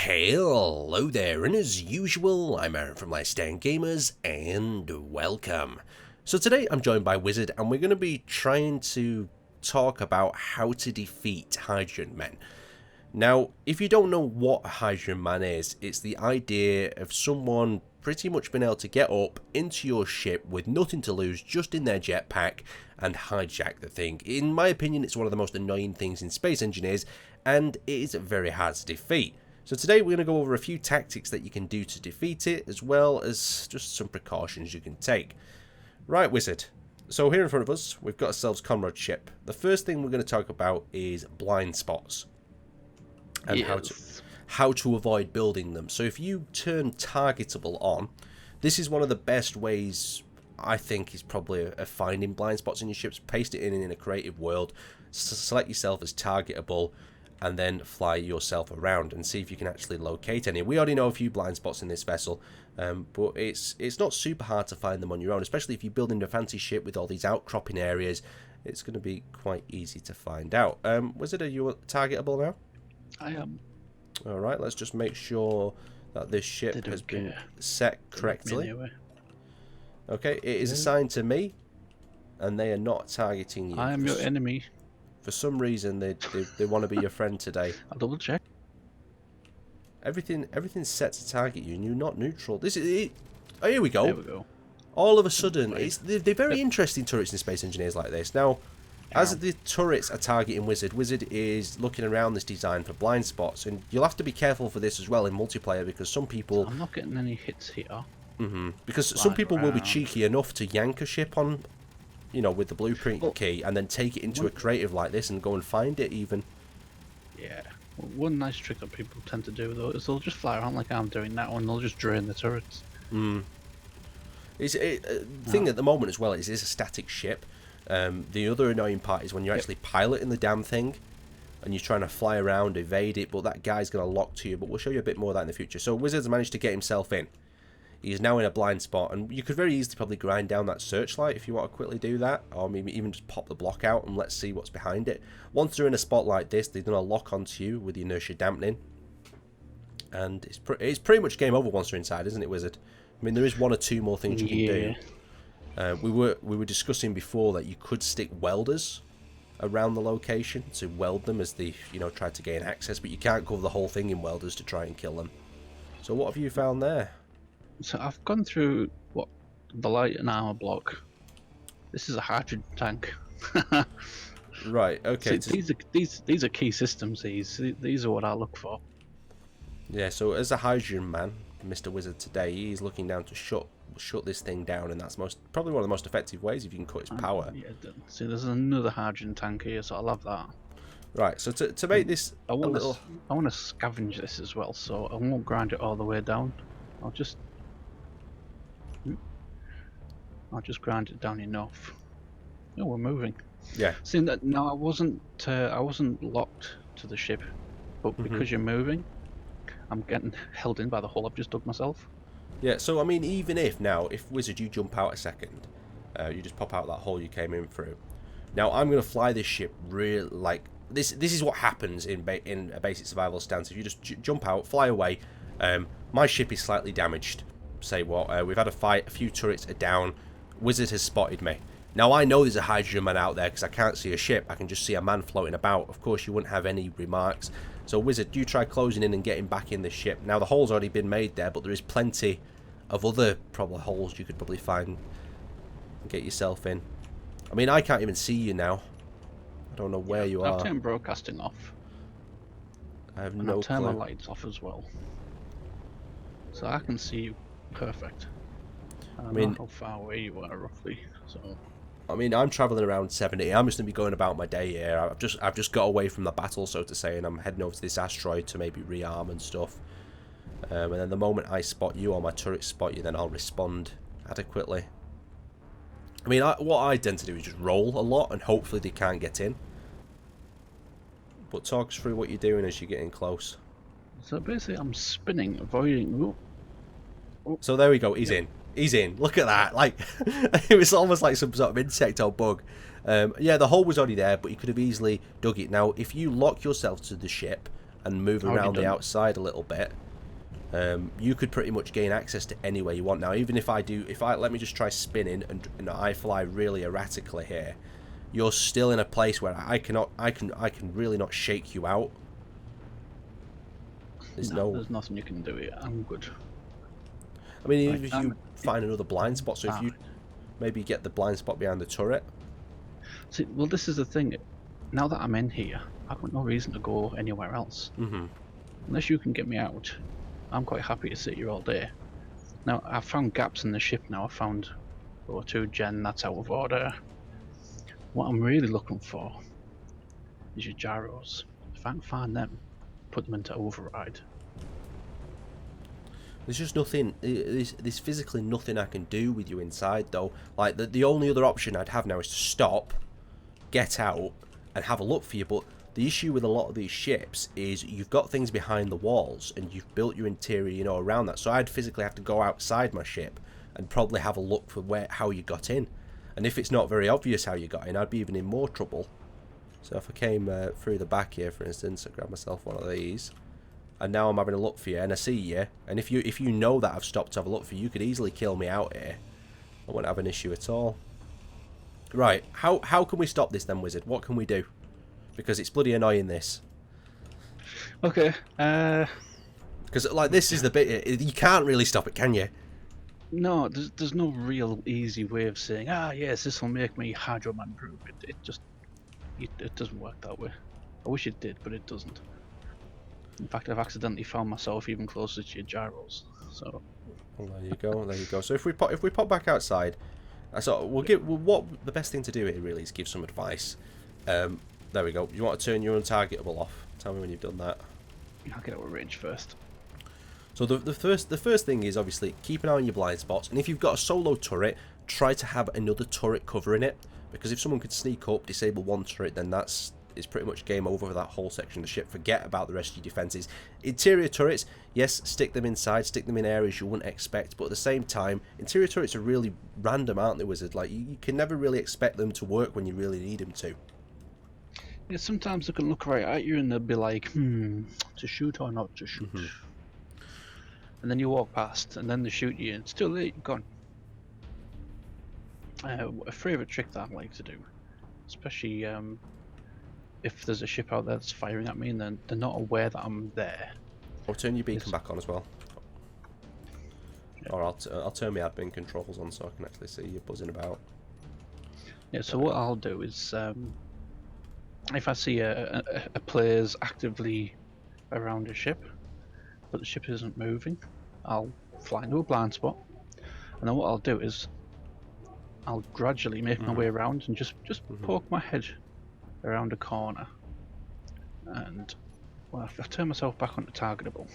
Hello there, and as usual, I'm Aaron from Laststandgamers, and welcome. So today I'm joined by Wizard, and we're going to be trying to talk about how to defeat Hydrogen Men. Now, if you don't know what a Hydrogen Man is, it's the idea of someone pretty much being able to get up into your ship with nothing to lose, just in their jetpack, and hijack the thing. In my opinion, it's one of the most annoying things in Space Engineers, and it is very hard to defeat. So today we're going to go over a few tactics that you can do to defeat it, as well as just some precautions you can take. Right, Wizard. So here in front of us, we've got ourselves Conrad ship. The first thing we're going to talk about is blind spots. And how to avoid building them. So if you turn targetable on, this is one of the best ways, I think, is probably of finding blind spots in your ships. Paste it in a creative world, select yourself as targetable, and then fly yourself around and see if you can actually locate any. We already know a few blind spots in this vessel, but it's not super hard to find them on your own, especially if you're building a fancy ship with all these outcropping areas. It's going to be quite easy to find out. Wizard, are you targetable now? I am. Alright, let's just make sure that this ship has been set correctly. Okay, it is assigned to me, and they are not targeting you. I am your enemy. For some reason, they want to be your friend today. I'll double check. Everything's set to target you, and you're not neutral. This is it. Oh, here we go. There we go. All of a sudden, they're very interesting turrets in Space Engineers like this. Now, as the turrets are targeting Wizard, Wizard is looking around this design for blind spots, and you'll have to be careful for this as well in multiplayer, because some people... So I'm not getting any hits here. Because some people will be cheeky enough to yank a ship on, you know, with the blueprint key, and then take it into a creative like this and go and find it even. Yeah. Well, one nice trick that people tend to do, though, is they'll just fly around like I'm doing now, and they'll just drain the turrets. Thing at the moment as well is it's a static ship. The other annoying part is when you're actually piloting the damn thing and you're trying to fly around, evade it, but that guy's going to lock to you. But we'll show you a bit more of that in the future. So Wizard's managed to get himself in. He's now in a blind spot, and you could very easily probably grind down that searchlight if you want to quickly do that, or maybe even just pop the block out and let's see what's behind it. Once they're in a spot like this, they're going to lock onto you with the inertia dampening, and it's pretty much game over once they're inside, isn't it, Wizard? I mean, there is one or two more things you can do. We were discussing before that you could stick welders around the location to weld them as they, you know, try to gain access, but you can't cover the whole thing in welders to try and kill them. So what have you found there? So I've gone through the light and armor block. This is a hydrogen tank. Right. Okay. So these are key systems. These are what I look for. Yeah. So as a hydrogen man, Mr. Wizard today, he's looking down to shut this thing down, and that's probably one of the most effective ways if you can cut its power. Yeah. See, there's another hydrogen tank here, so I love that. Right. So to make this I want to scavenge this as well, so I won't grind it all the way down. I'll just grind it down enough. Oh, we're moving. Yeah. See that now, I wasn't locked to the ship, but because you're moving, I'm getting held in by the hole I've just dug myself. Yeah. So I mean, even if Wizard, you jump out a second, you just pop out that hole you came in through. Now I'm gonna fly this ship real like this. This is what happens in a basic survival stance. If you just jump out, fly away. My ship is slightly damaged. Say what? We've had a fight. A few turrets are down. Wizard has spotted me. Now I know there's a hydrogen man out there because I can't see a ship. I can just see a man floating about. Of course, you wouldn't have any remarks. So Wizard, you try closing in and getting back in the ship. Now the hole's already been made there, but there is plenty of other probably holes you could probably find and get yourself in. I mean, I can't even see you now. I don't know where you are. I've turned broadcasting off. I have and no I've turned clue. my lights off as well, so I can see you perfect. I mean, know how far away you are roughly. So I mean, I'm traveling around 70. I'm just gonna be going about my day here. I've just got away from the battle, so to say, and I'm heading over to this asteroid to maybe rearm and stuff. And then the moment I spot you or my turret spot you, then I'll respond adequately. I mean, what I tend to do is just roll a lot, and hopefully they can't get in. But talk us through what you're doing as you're getting close. So basically, I'm spinning, avoiding. So there we go. He's in. He's in. Look at that. Like, it was almost like some sort of insect or bug. Yeah, the hole was already there, but you could have easily dug it. Now, if you lock yourself to the ship and move Already around the done. outside a little bit, you could pretty much gain access to anywhere you want. Now, even if I let me just try spinning and I fly really erratically here, you're still in a place where I can really not shake you out. There's There's nothing you can do here. I'm good. I mean, Right, even if you find another blind spot, so if you fine. maybe get the blind spot behind the turret. See, well, this is the thing. Now that I'm in here, I've got no reason to go anywhere else. Unless you can get me out, I'm quite happy to sit here all day. Now, I've found gaps in the ship now. I've found O2 gen, that's out of order. What I'm really looking for is your gyros. If I can find them, put them into override. There's just nothing, there's physically nothing I can do with you inside though. Like, the only other option I'd have now is to stop, get out, and have a look for you. But the issue with a lot of these ships is you've got things behind the walls, and you've built your interior, you know, around that. So I'd physically have to go outside my ship and probably have a look for how you got in. And if it's not very obvious how you got in, I'd be even in more trouble. So if I came through the back here, for instance, I grab myself one of these. And now I'm having a look for you, and I see you. And if you know that I've stopped to have a look for you, you could easily kill me out here. I wouldn't have an issue at all. Right, how can we stop this then, Wizard? What can we do? Because it's bloody annoying, this. Okay. Because like this is the bit you can't really stop it, can you? No, there's no real easy way of saying, yes, this will make me Hydro-Man proof. It doesn't work that way. I wish it did, but it doesn't. In fact, I've accidentally found myself even closer to your gyros. So. Well, there you go. There you go. So if we pop back outside, what the best thing to do here really is give some advice. There we go. You want to turn your untargetable off. Tell me when you've done that. I'll get out of range first. So the first thing is obviously keep an eye on your blind spots, and if you've got a solo turret, try to have another turret covering it, because if someone could sneak up, disable one turret, then it's pretty much game over for that whole section of the ship. Forget about the rest of your defenses. Interior turrets, yes, stick them inside, stick them in areas you wouldn't expect, but at the same time, interior turrets are really random, aren't they, Wizard? Like, you can never really expect them to work when you really need them to. Yeah, sometimes they can look right at you and they'll be like, to shoot or not to shoot. And then you walk past, and then they shoot you, and it's too late, you're gone. A favourite trick that I like to do, especially if there's a ship out there that's firing at me and then they're not aware that I'm there. Or turn your beacon back on as well. Yeah. Or I'll turn my admin controls on so I can actually see you buzzing about. Yeah, so what I'll do is, if I see a player's actively around a ship, but the ship isn't moving, I'll fly into a blind spot, and then what I'll do is I'll gradually make my way around and just poke my head around a corner, and well, I've turned myself back onto targetable.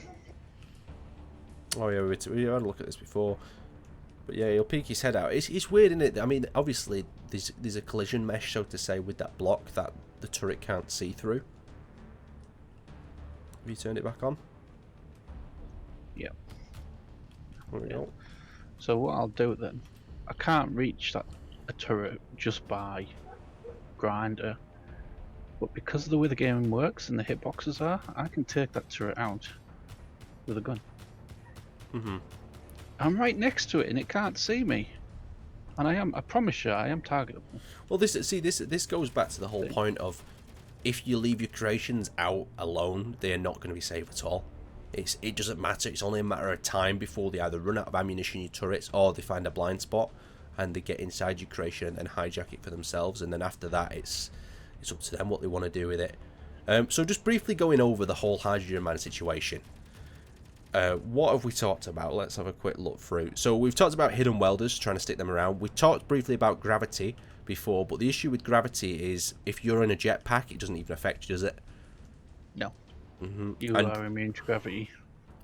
Oh yeah, we had a look at this before, but yeah, he'll peek his head out. It's weird, isn't it? I mean, obviously there's a collision mesh, so to say, with that block that the turret can't see through. Have you turned it back on? Yeah. There we go. So what I'll do then, I can't reach a turret just by grinder, but because of the way the game works and the hitboxes are, I can take that turret out with a gun. I'm right next to it and it can't see me, and I promise you, I am targetable. Well, this goes back to the whole point of, if you leave your creations out alone, they are not going to be safe at all. It doesn't matter. It's only a matter of time before they either run out of ammunition in your turrets, or they find a blind spot and they get inside your creation and then hijack it for themselves. And then after that, it's up to them what they want to do with it. So just briefly going over the whole Hydrogen Man situation. What have we talked about? Let's have a quick look through. So we've talked about hidden welders, trying to stick them around. We talked briefly about gravity before, but the issue with gravity is if you're in a jetpack, it doesn't even affect you, does it? No. You are immune to gravity.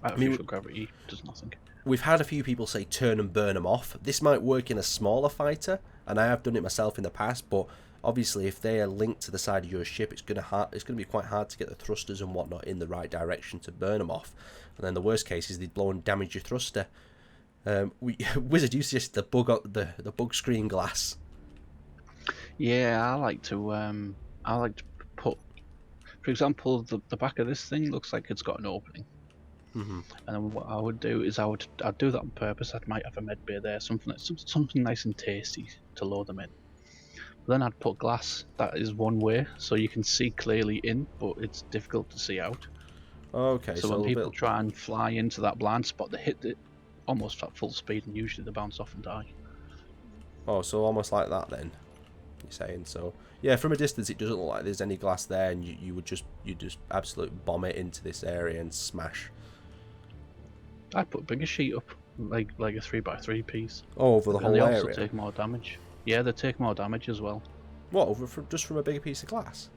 Artificial gravity does nothing. We've had a few people say turn and burn them off. This might work in a smaller fighter, and I have done it myself in the past, but obviously if they are linked to the side of your ship, it's going to be quite hard to get the thrusters and whatnot in the right direction to burn them off. And then the worst case is they'd blow and damage your thruster. Wizard, you suggest the bug screen glass. Yeah, I like to put, for For example, the back of this thing looks like it's got an opening. Mm-hmm. And then what I would do is I'd do that on purpose. I might have a med bay there, something nice and tasty to load them in. But then I'd put glass that is one way, so you can see clearly in, but it's difficult to see out. Okay, So so a when little people bit. try and fly into that blind spot, they hit it almost at full speed, and usually they bounce off and die. Oh, so almost like that then. You're saying so? Yeah, from a distance, it doesn't look like there's any glass there, and you just absolutely bomb it into this area and smash. I'd put a bigger sheet up, like a 3x3 piece. Oh, over the And they whole also area. take more damage. Yeah, they take more damage as well. What, over just from a bigger piece of glass?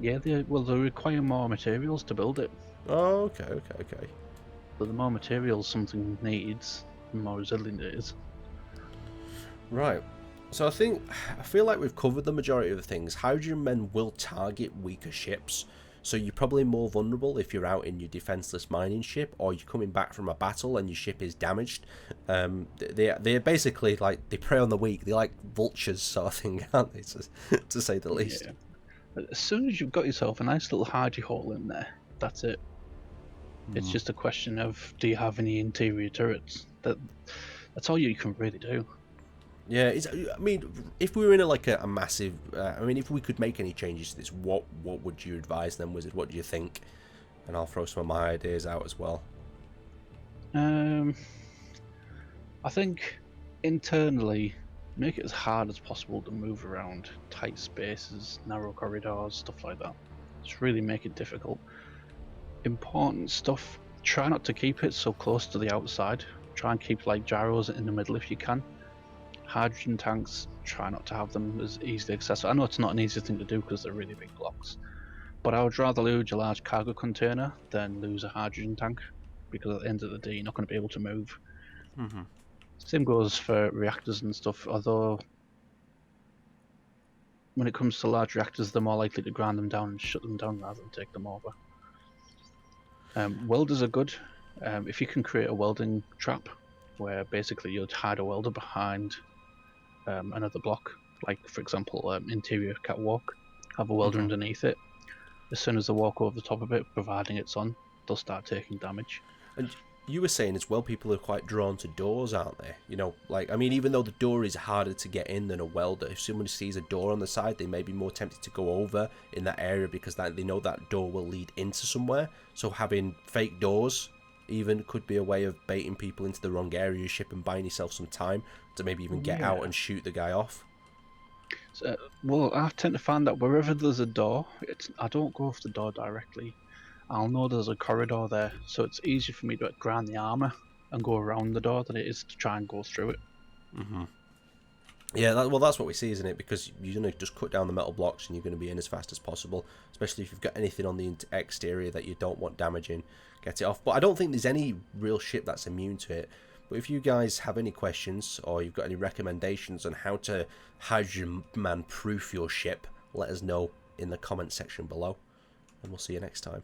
Yeah, they require more materials to build it. Oh, okay. But the more materials something needs, the more resilient it is. Right. So I feel like we've covered the majority of the things. Hydrogen men will target weaker ships, so you're probably more vulnerable if you're out in your defenseless mining ship, or you're coming back from a battle and your ship is damaged. They're basically like, they prey on the weak. They're like vultures sort of thing, aren't they? To say the least. Yeah. As soon as you've got yourself a nice little hidey hole in there, that's it. It's just a question of, do you have any interior turrets? That's all you can really do. Yeah, I mean, if we were in a massive, I mean, if we could make any changes to this, what would you advise them, Wizard? What do you think? And I'll throw some of my ideas out as well. I think internally, make it as hard as possible to move around tight spaces, narrow corridors, stuff like that. Just really make it difficult. Important stuff, try not to keep it so close to the outside. Try and keep like gyros in the middle if you can. Hydrogen tanks, try not to have them as easily accessible. I know it's not an easy thing to do because they're really big blocks, but I would rather lose a large cargo container than lose a hydrogen tank, because at the end of the day you're not going to be able to move. Same goes for reactors and stuff, although when it comes to large reactors they're more likely to grind them down and shut them down rather than take them over. Welders are good. If you can create a welding trap where basically you'd hide a welder behind another block, like for example interior catwalk, have a welder underneath it. As soon as they walk over the top of it, providing it's on, they'll start taking damage. And you were saying as well, people are quite drawn to doors, aren't they? You know, like, I mean, even though the door is harder to get in than a welder, if someone sees a door on the side, they may be more tempted to go over in that area because they know that door will lead into somewhere. So having fake doors even could be a way of baiting people into the wrong area of your ship and buying yourself some time to maybe even get out and shoot the guy off. So, well, I tend to find that wherever there's a door, I don't go off the door directly. I'll know there's a corridor there, so it's easier for me to grind the armor and go around the door than it is to try and go through it. Yeah, well, that's what we see, isn't it? Because you're going to just cut down the metal blocks and you're going to be in as fast as possible, especially if you've got anything on the exterior that you don't want damaging. Get it off. But I don't think there's any real ship that's immune to it. But if you guys have any questions or you've got any recommendations on how to hydrogen man proof your ship, let us know in the comment section below. And we'll see you next time.